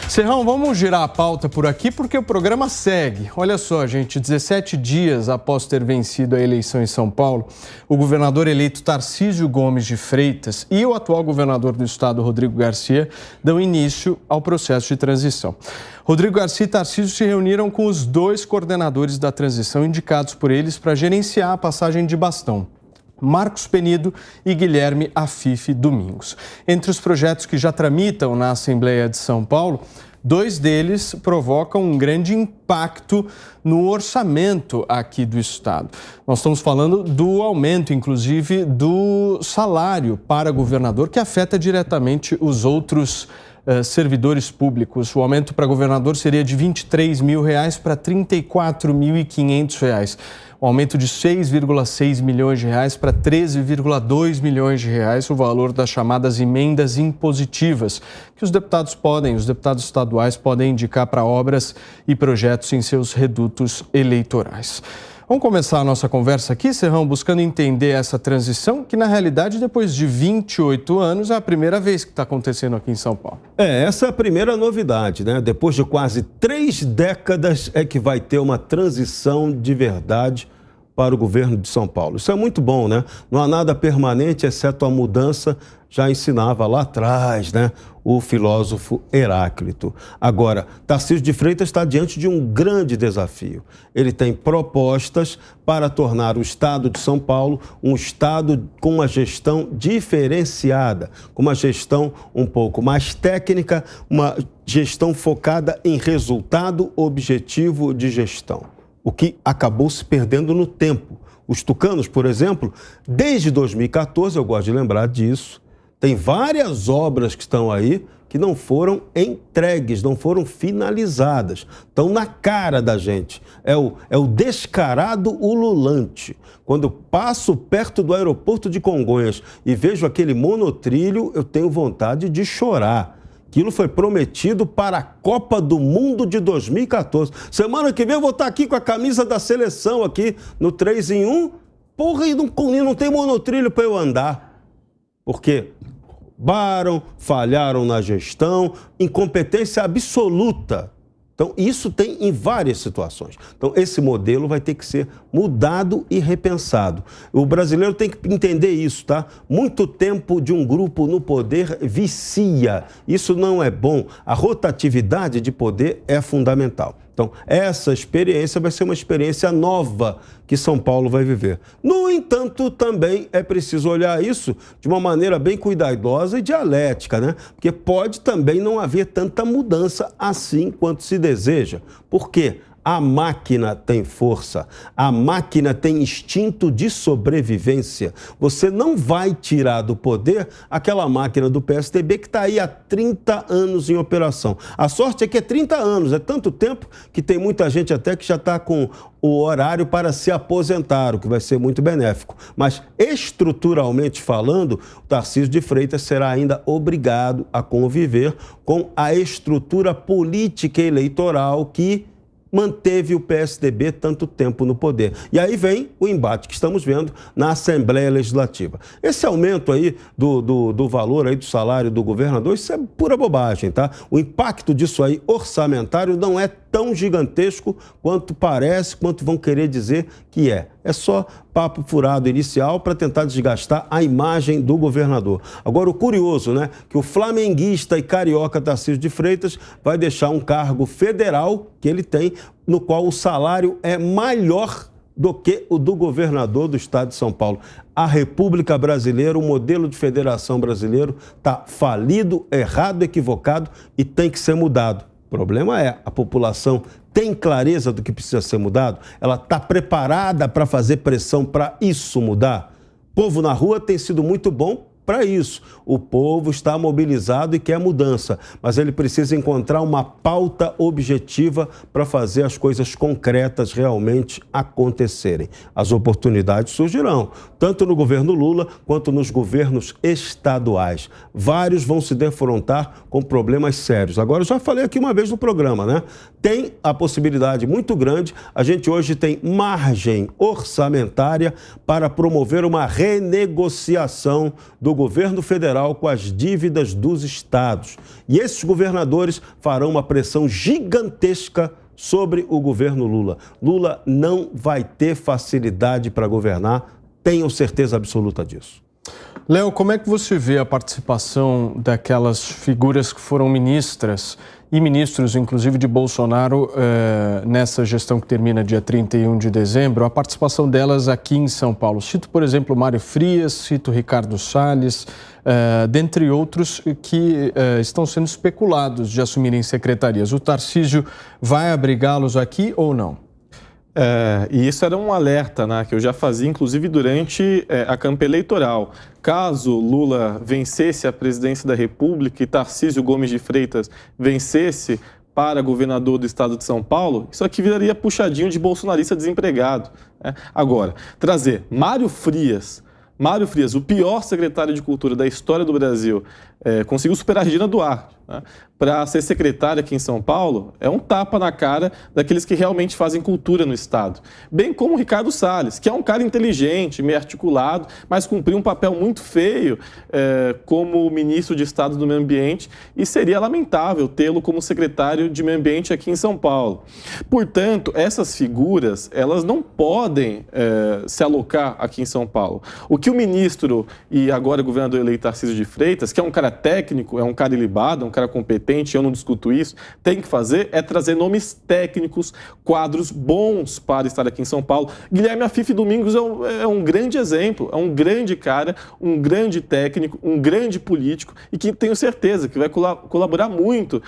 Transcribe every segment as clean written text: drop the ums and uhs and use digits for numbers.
Serrão, vamos girar a pauta por aqui porque o programa segue. Olha só, gente, 17 dias após ter vencido a eleição em São Paulo, o governador eleito Tarcísio Gomes de Freitas e o atual governador do estado, Rodrigo Garcia, dão início ao processo de transição. Rodrigo Garcia e Tarcísio se reuniram com os dois coordenadores da transição indicados por eles para gerenciar a passagem de bastão: Marcos Penido e Guilherme Afife Domingos. Entre os projetos que já tramitam na Assembleia de São Paulo, dois deles provocam um grande impacto no orçamento aqui do estado. Nós estamos falando do aumento, inclusive, do salário para governador, que afeta diretamente os outros servidores públicos. O aumento para governador seria de R$ 23 mil para R$ 34.500. Um aumento de 6,6 milhões de reais para 13,2 milhões de reais, o valor das chamadas emendas impositivas, que os deputados estaduais podem indicar para obras e projetos em seus redutos eleitorais. Vamos começar a nossa conversa aqui, Serrão, buscando entender essa transição, que na realidade, depois de 28 anos, é a primeira vez que está acontecendo aqui em São Paulo. Essa é a primeira novidade, né? Depois de quase 3 décadas é que vai ter uma transição de verdade para o governo de São Paulo. Isso é muito bom, né? Não há nada permanente, exceto a mudança, já ensinava lá atrás, né? O filósofo Heráclito. Agora, Tarcísio de Freitas está diante de um grande desafio. Ele tem propostas para tornar o estado de São Paulo um estado com uma gestão diferenciada, com uma gestão um pouco mais técnica, uma gestão focada em resultado objetivo de gestão, o que acabou se perdendo no tempo. Os tucanos, por exemplo, desde 2014, eu gosto de lembrar disso, tem várias obras que estão aí que não foram entregues, não foram finalizadas. Estão na cara da gente. É o descarado ululante. Quando passo perto do aeroporto de Congonhas e vejo aquele monotrilho, eu tenho vontade de chorar. Aquilo foi prometido para a Copa do Mundo de 2014. Semana que vem eu vou estar aqui com a camisa da seleção aqui no 3 em 1. Porra, e não tem monotrilho para eu andar. Porque falharam na gestão, incompetência absoluta. Então, isso tem em várias situações. Então, esse modelo vai ter que ser mudado e repensado. O brasileiro tem que entender isso, tá? Muito tempo de um grupo no poder vicia. Isso não é bom. A rotatividade de poder é fundamental. Então, essa experiência vai ser uma experiência nova que São Paulo vai viver. No entanto, também é preciso olhar isso de uma maneira bem cuidadosa e dialética, né? Porque pode também não haver tanta mudança assim quanto se deseja. Por quê? A máquina tem força, a máquina tem instinto de sobrevivência. Você não vai tirar do poder aquela máquina do PSDB que está aí há 30 anos em operação. A sorte é que é 30 anos, é tanto tempo que tem muita gente até que já está com o horário para se aposentar, o que vai ser muito benéfico. Mas, estruturalmente falando, o Tarcísio de Freitas será ainda obrigado a conviver com a estrutura política e eleitoral que manteve o PSDB tanto tempo no poder. E aí vem o embate que estamos vendo na Assembleia Legislativa. Esse aumento aí do valor aí do salário do governador, isso é pura bobagem, tá? O impacto disso aí orçamentário não é tão gigantesco quanto parece, quanto vão querer dizer que é. É só papo furado inicial para tentar desgastar a imagem do governador. Agora, o curioso, né, que o flamenguista e carioca Tarcísio de Freitas vai deixar um cargo federal que ele tem, no qual o salário é maior do que o do governador do estado de São Paulo. A República Brasileira, o modelo de federação brasileiro está falido, errado, equivocado e tem que ser mudado. O problema é, a população tem clareza do que precisa ser mudado? Ela está preparada para fazer pressão para isso mudar? O povo na rua tem sido muito bom para isso. O povo está mobilizado e quer mudança, mas ele precisa encontrar uma pauta objetiva para fazer as coisas concretas realmente acontecerem. As oportunidades surgirão, tanto no governo Lula quanto nos governos estaduais. Vários vão se defrontar com problemas sérios. Agora, eu já falei aqui uma vez no programa, né? Tem a possibilidade muito grande, a gente hoje tem margem orçamentária para promover uma renegociação do governo federal com as dívidas dos estados. E esses governadores farão uma pressão gigantesca sobre o governo Lula. Lula não vai ter facilidade para governar, tenham certeza absoluta disso. Léo, como é que você vê a participação daquelas figuras que foram ministras e ministros, inclusive de Bolsonaro, nessa gestão que termina dia 31 de dezembro, a participação delas aqui em São Paulo? Cito, por exemplo, Mário Frias, cito Ricardo Salles, dentre outros que estão sendo especulados de assumirem secretarias. O Tarcísio vai abrigá-los aqui ou não? E isso era um alerta, né, que eu já fazia, inclusive, durante a campanha eleitoral. Caso Lula vencesse a presidência da República e Tarcísio Gomes de Freitas vencesse para governador do estado de São Paulo, isso aqui viraria puxadinho de bolsonarista desempregado, né? Agora, trazer Mário Frias, o pior secretário de Cultura da história do Brasil, conseguiu superar a Regina Duarte, né, para ser secretária aqui em São Paulo, é um tapa na cara daqueles que realmente fazem cultura no estado. Bem como o Ricardo Salles, que é um cara inteligente, meio articulado, mas cumpriu um papel muito feio como ministro de Estado do Meio Ambiente, e seria lamentável tê-lo como secretário de Meio Ambiente aqui em São Paulo. Portanto, essas figuras, elas não podem se alocar aqui em São Paulo. O que o ministro e agora governador eleito Tarcísio de Freitas, que é um cara técnico, é um cara ilibado, é um cara competente, eu não discuto isso, tem que fazer é trazer nomes técnicos, quadros bons para estar aqui em São Paulo. Guilherme Afife Domingos é um grande exemplo, é um grande cara, um grande técnico, um grande político e que tenho certeza que vai colaborar muito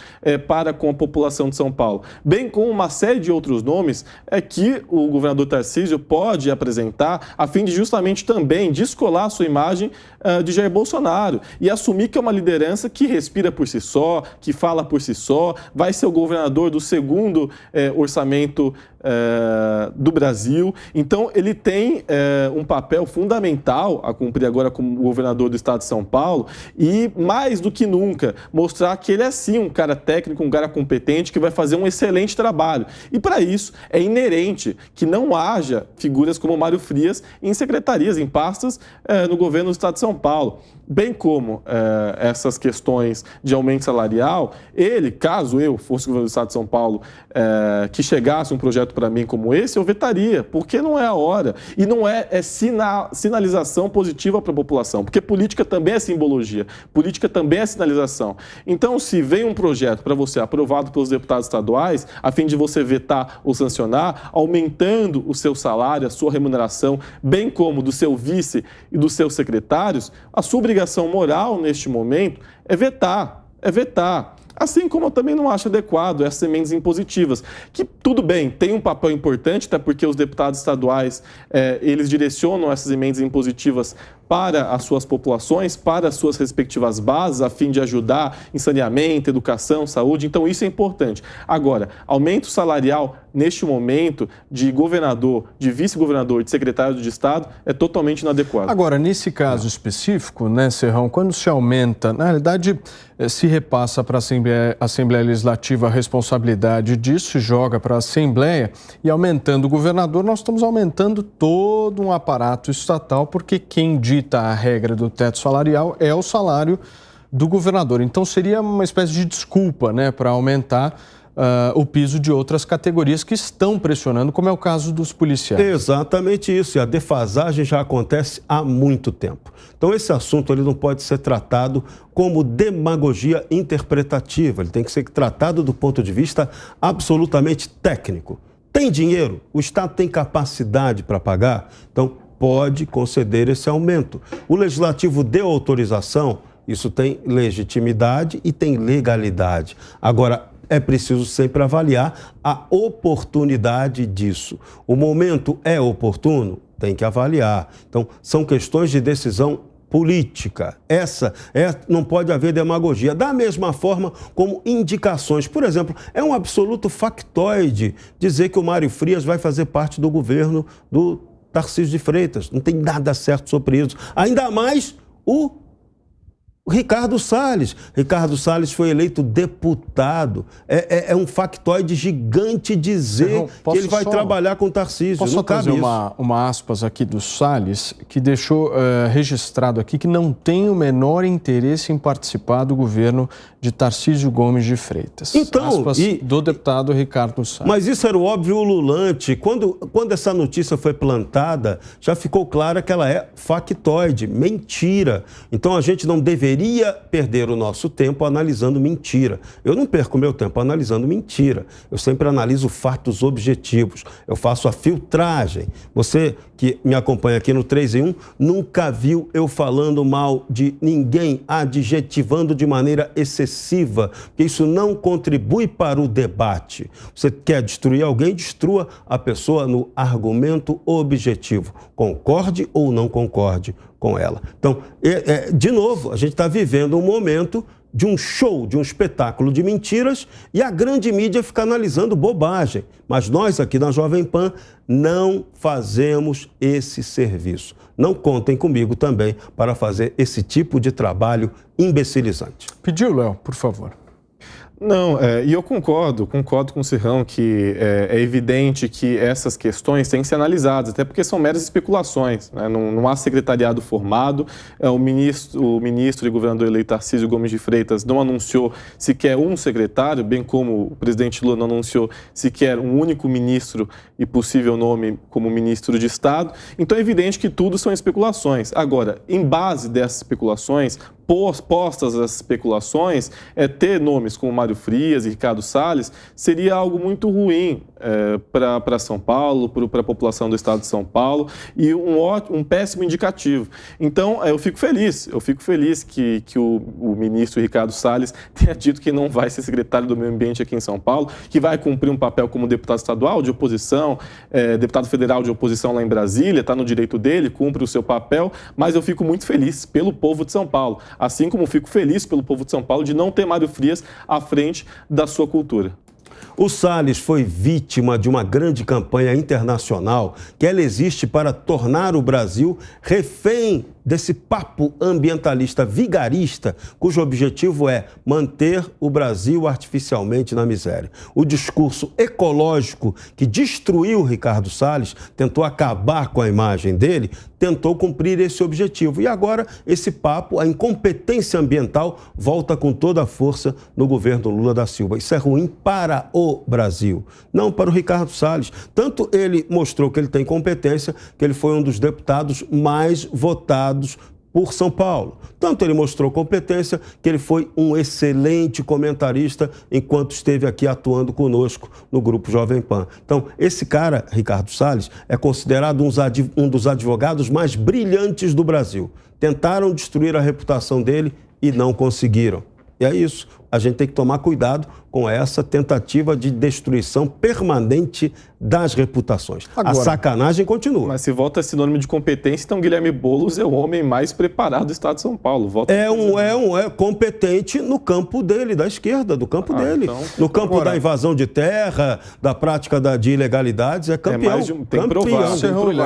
para com a população de São Paulo. Bem como uma série de outros nomes que o governador Tarcísio pode apresentar a fim de justamente também descolar a sua imagem de Jair Bolsonaro e assumir que é uma liderança que respira por si só, que fala por si só, vai ser o governador do segundo orçamento do Brasil. Então, ele tem um papel fundamental a cumprir agora como governador do estado de São Paulo e, mais do que nunca, mostrar que ele é, sim, um cara técnico, um cara competente, que vai fazer um excelente trabalho. E, para isso, é inerente que não haja figuras como Mário Frias em secretarias, em pastas no governo do estado de São Paulo. Bem como essas questões de aumento salarial, ele, caso eu fosse governador do estado de São Paulo, que chegasse um projeto para mim como esse, eu vetaria, porque não é a hora. E não é sinalização positiva para a população, porque política também é simbologia, política também é sinalização. Então, se vem um projeto para você aprovado pelos deputados estaduais, a fim de você vetar ou sancionar, aumentando o seu salário, a sua remuneração, bem como do seu vice e dos seus secretários, a sua obrigação moral neste momento é vetar, Assim como eu também não acho adequado essas emendas impositivas, que tudo bem, tem um papel importante, até porque os deputados estaduais, eles direcionam essas emendas impositivas para as suas populações, para as suas respectivas bases, a fim de ajudar em saneamento, educação, saúde, então isso é importante. Agora, aumento salarial neste momento de governador, de vice-governador, de secretário de Estado é totalmente inadequado. Agora, nesse caso específico, né, Serrão, quando se aumenta, na realidade, se repassa para a Assembleia Legislativa a responsabilidade disso, se joga para a Assembleia e aumentando o governador, nós estamos aumentando todo um aparato estatal, porque quem dita a regra do teto salarial é o salário do governador. Então seria uma espécie de desculpa, né, para aumentar o piso de outras categorias que estão pressionando, como é o caso dos policiais. Exatamente isso, e a defasagem já acontece há muito tempo. Então esse assunto ele não pode ser tratado como demagogia interpretativa, ele tem que ser tratado do ponto de vista absolutamente técnico. Tem dinheiro? O Estado tem capacidade para pagar? Então pode conceder esse aumento. O Legislativo deu autorização, isso tem legitimidade e tem legalidade. Agora, é preciso sempre avaliar a oportunidade disso. O momento é oportuno? Tem que avaliar. Então, são questões de decisão política. Não pode haver demagogia. Da mesma forma como indicações. Por exemplo, é um absoluto factoide dizer que o Mário Frias vai fazer parte do governo do Tarcísio de Freitas. Não tem nada certo sobre isso. Ainda mais o Ricardo Salles. Ricardo Salles foi eleito deputado. É um factoide gigante dizer que ele vai trabalhar com Tarcísio. Posso só trazer uma aspas aqui do Salles, que deixou registrado aqui que não tem o menor interesse em participar do governo de Tarcísio Gomes de Freitas. Então, aspas do deputado Ricardo Salles. Mas isso era o óbvio ululante. Quando essa notícia foi plantada, já ficou claro que ela é factoide, mentira. Então a gente não deveria perder o nosso tempo analisando mentira. Eu não perco meu tempo analisando mentira. Eu sempre analiso fatos objetivos. Eu faço a filtragem. Você que me acompanha aqui no 3 em 1 nunca viu eu falando mal de ninguém, adjetivando de maneira excessiva, porque isso não contribui para o debate. Você quer destruir alguém, destrua a pessoa no argumento objetivo. Concorde ou não concorde com ela. Então, de novo, a gente está vivendo um momento de um show, de um espetáculo de mentiras e a grande mídia fica analisando bobagem. Mas nós aqui na Jovem Pan não fazemos esse serviço. Não contem comigo também para fazer esse tipo de trabalho imbecilizante. Pediu, Léo, por favor. Não, e eu concordo com o Cirrão que é evidente que essas questões têm que ser analisadas, até porque são meras especulações, né? Não há secretariado formado, o ministro e governador eleito Tarcísio Gomes de Freitas não anunciou sequer um secretário, bem como o presidente Lula não anunciou sequer um único ministro e possível nome como ministro de Estado, então é evidente que tudo são especulações. Agora, em base dessas especulações, postas as especulações, ter nomes como Mário Frias e Ricardo Salles seria algo muito ruim para São Paulo, para a população do estado de São Paulo e um péssimo indicativo. Então, eu fico feliz que o ministro Ricardo Salles tenha dito que não vai ser secretário do Meio Ambiente aqui em São Paulo, que vai cumprir um papel como deputado estadual de oposição, deputado federal de oposição lá em Brasília, está no direito dele, cumpre o seu papel, mas eu fico muito feliz pelo povo de São Paulo. Assim como fico feliz pelo povo de São Paulo de não ter Mário Frias à frente da sua cultura. O Salles foi vítima de uma grande campanha internacional que ela existe para tornar o Brasil refém desse papo ambientalista vigarista, cujo objetivo é manter o Brasil artificialmente na miséria. O discurso ecológico que destruiu Ricardo Salles, tentou acabar com a imagem dele, tentou cumprir esse objetivo. E agora esse papo, a incompetência ambiental, volta com toda a força no governo Lula da Silva. Isso é ruim para o Brasil, não para o Ricardo Salles. Tanto ele mostrou que ele tem competência, que ele foi um dos deputados mais votados por São Paulo. Tanto ele mostrou competência que ele foi um excelente comentarista enquanto esteve aqui atuando conosco no Grupo Jovem Pan. Então, esse cara, Ricardo Salles, é considerado um dos advogados mais brilhantes do Brasil. Tentaram destruir a reputação dele e não conseguiram. E é isso. A gente tem que tomar cuidado com essa tentativa de destruição permanente das reputações. Agora, a sacanagem continua. Mas se volta sinônimo de competência, então Guilherme Boulos é o homem mais preparado do estado de São Paulo. É competente no campo dele, da esquerda, do campo dele. Então, no campo da invasão de terra, da prática de ilegalidades, é campeão. Tem que provar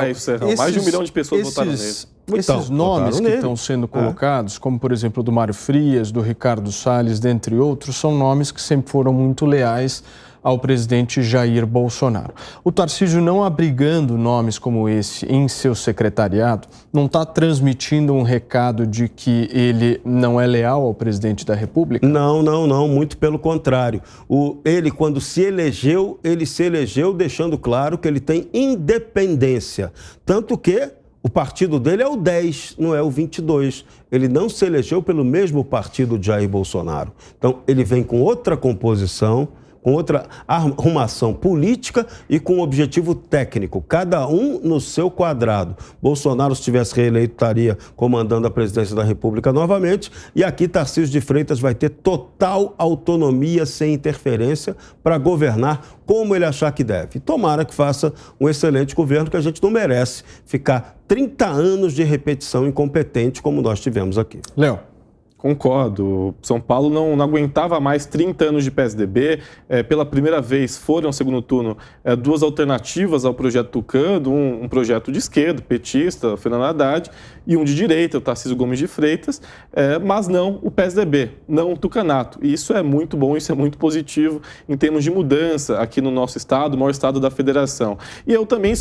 isso, Serrão. Mais de 1 milhão de pessoas votaram nele. Esses nomes que estão sendo colocados, como por exemplo do Mário Frias, do Ricardo Salles, dentre outros, são nomes que sempre foram muito leais ao presidente Jair Bolsonaro. O Tarcísio não abrigando nomes como esse em seu secretariado, não está transmitindo um recado de que ele não é leal ao presidente da República? Não, muito pelo contrário. Ele, quando se elegeu, ele se elegeu deixando claro que ele tem independência. Tanto que o partido dele é o 10, não é o 22. Ele não se elegeu pelo mesmo partido de Jair Bolsonaro. Então, ele vem com outra composição, com outra arrumação política e com objetivo técnico, cada um no seu quadrado. Bolsonaro, se tivesse reeleito, estaria comandando a presidência da República novamente, e aqui Tarcísio de Freitas vai ter total autonomia, sem interferência, para governar como ele achar que deve. Tomara que faça um excelente governo, que a gente não merece ficar 30 anos de repetição incompetente como nós tivemos aqui. Léo. Concordo. São Paulo não aguentava mais 30 anos de PSDB. Pela primeira vez foram ao segundo turno duas alternativas ao projeto Tucano, um projeto de esquerda, petista, Fernando Haddad, e um de direita, o Tarcísio Gomes de Freitas, mas não o PSDB, não o tucanato. E isso é muito bom, isso é muito positivo em termos de mudança aqui no nosso estado, o maior estado da federação. E eu também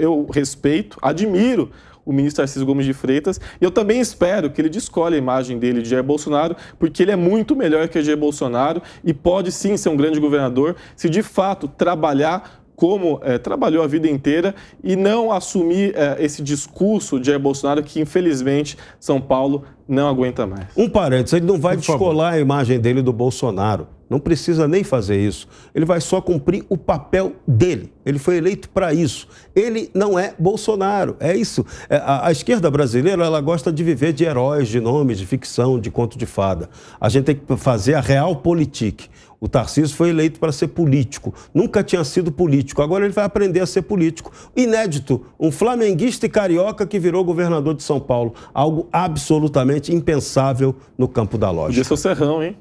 eu respeito, admiro o ministro Tarcísio Gomes de Freitas, e eu também espero que ele descolhe a imagem dele de Jair Bolsonaro, porque ele é muito melhor que Jair Bolsonaro e pode sim ser um grande governador se de fato trabalhar como trabalhou a vida inteira e não assumir esse discurso de Jair Bolsonaro que, infelizmente, São Paulo não aguenta mais. Um parênteses, ele não vai descolar a imagem dele do Bolsonaro. Não precisa nem fazer isso. Ele vai só cumprir o papel dele. Ele foi eleito para isso. Ele não é Bolsonaro. É isso. A esquerda brasileira, ela gosta de viver de heróis, de nomes, de ficção, de conto de fada. A gente tem que fazer a realpolitik. O Tarcísio foi eleito para ser político. Nunca tinha sido político. Agora ele vai aprender a ser político. Inédito. Um flamenguista e carioca que virou governador de São Paulo. Algo absolutamente impensável no campo da lógica. Podia ser o Serrão, hein?